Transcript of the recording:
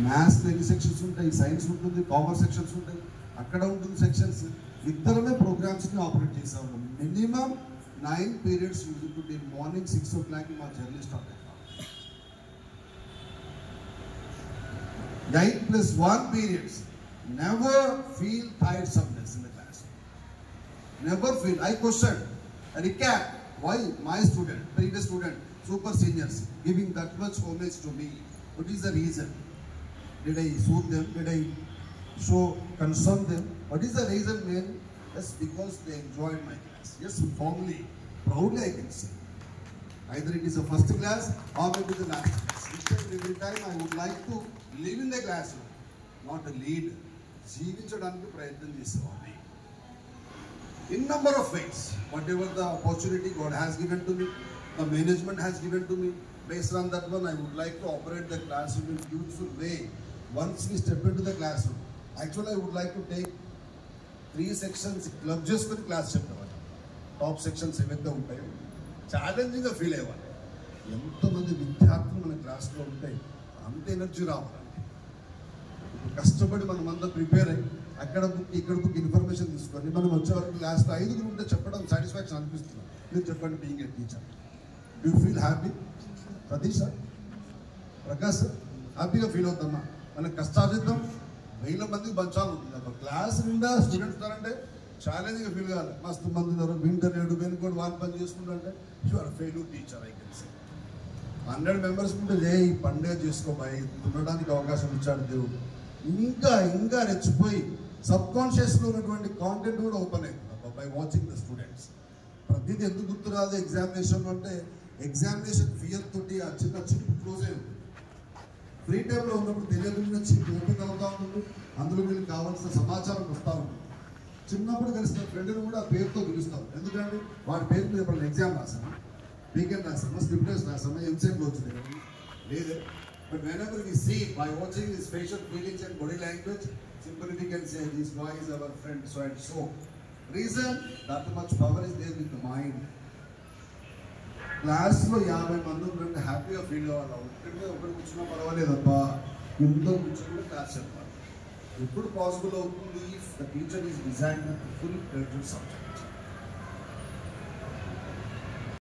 మ్యాథ్స్లో ఎన్ని సెక్షన్స్ ఉంటాయి, సైన్స్ ఉంటుంది, కామర్స్ సెక్షన్స్ ఉంటాయి, అక్కడ ఉంటుంది సెక్షన్స్. ఇద్దరమే ప్రోగ్రామ్స్ని ఆపరేట్ చేసాము. Minimum 9 periods use to day. Morning 6 o'clock మా జర్నీ స్టార్ట్ అయింది. 9+1 periods. Never feel tiredsomeness in the class. Never feel. I questioned, I recap, why my student, previous student, super seniors, giving that much homage to me? What is the reason? Did I soothe them? Did I show concern them? What is the reason, man? Yes, because they enjoyed my class. Yes, formally, proudly I can say. Either it is the first class or maybe the last class. Each and every time I would like to live in the classroom, not a lead. జీవించడానికి ప్రయత్నం చేసేవాడిని. In number of ways, whatever the opportunity God has given to me, the management has given to me, based on that one I would like to operate the classroom in a beautiful way. Once we step into the classroom, actually I would like to take 3 sections club చేసుకుని class చెప్పేవాళ్ళు. Top sections ఏవైతే ఉంటాయో ఛాలెంజింగ్గా feel అయ్యేవాళ్ళు. ఎంతమంది విద్యార్థులు మన క్లాస్లో ఉంటే అంత ఎనర్జీ రావాలి. కష్టపడి మనం అంతా ప్రిపేర్ అయ్యి అక్కడ బుక్ ఇక్కడ బుక్ ఇన్ఫర్మేషన్ తీసుకొని మనం వచ్చేవరకు లాస్ట్ 5 ఉంటే చెప్పడం సాటిస్ఫాక్షన్ అనిపిస్తుంది. మీరు చెప్పండి, being a teacher you feel happy? Satish sir, Prakash sir, హ్యాపీగా ఫీల్ అవుతామా? మనకు కష్టార్జితం 1000 మందికి పంచాలి ఉంటుంది. ఒక క్లాస్ నిండా స్టూడెంట్స్ ఉన్నారంటే ఛాలెంజ్గా ఫీల్ కావాలి. మస్తు మంది ఉన్నారు, వింటర్లేడు వెనుకోడు వాళ్ళు పని చేసుకుంటారంటే you are failure teacher. I can say 100 members ఉంటే ఈ పండుగ చేసుకోబాయి ఉండడానికి అవకాశం ఇచ్చాడు దేవుడు. ఇంకా రెచ్చిపోయి సబ్ కాన్షియస్లో ఉన్నటువంటి కాంటెంట్ కూడా ఓపెన్ అవుతుంది బై వాచింగ్ ద స్టూడెంట్స్. ప్రతిదీ ఎందుకు గుర్తురాదు ఎగ్జామినేషన్ అంటే ఎగ్జామినేషన్ ఫియర్ తోటి ఆ చిన్న చిప్ క్లోజ్ అయి ఉంటుంది. ఫ్రీ టైంలో ఉన్నప్పుడు తెలియకుండా చిప్ ఓపెన్ అవుతూ ఉంటుంది. అందులో వీళ్ళకి కావాల్సిన సమాచారం వస్తూ ఉంటుంది. చిన్నప్పుడు కలిసిన ఫ్రెండ్ని కూడా ఆ పేరుతో పిలుస్తారు. ఎందుకంటే వాడి పేరు మీద ఎప్పుడైనా ఎగ్జామ్ రాసామా, వీకెండ్ రాసామా, స్లిప్ టెస్ట్ రాసామా, ఎంసెట్లో వచ్చింది లేదు. But whenever we see, by watching his facial feelings and body language, simply we can say this boy is our friend so and so. Reason, that much power is there with the mind. Class లో 50 మంది ఉంటే హ్యాపీగా feel అవ్వాలి. ఒకటి కూర్చున్నా పర్వాలేదబ్బా, ఇంట్లో కూర్చొని class చెప్పాలి. ఎప్పుడు పాసిబుల్ అవుతుంది? The teacher is design full credit subject.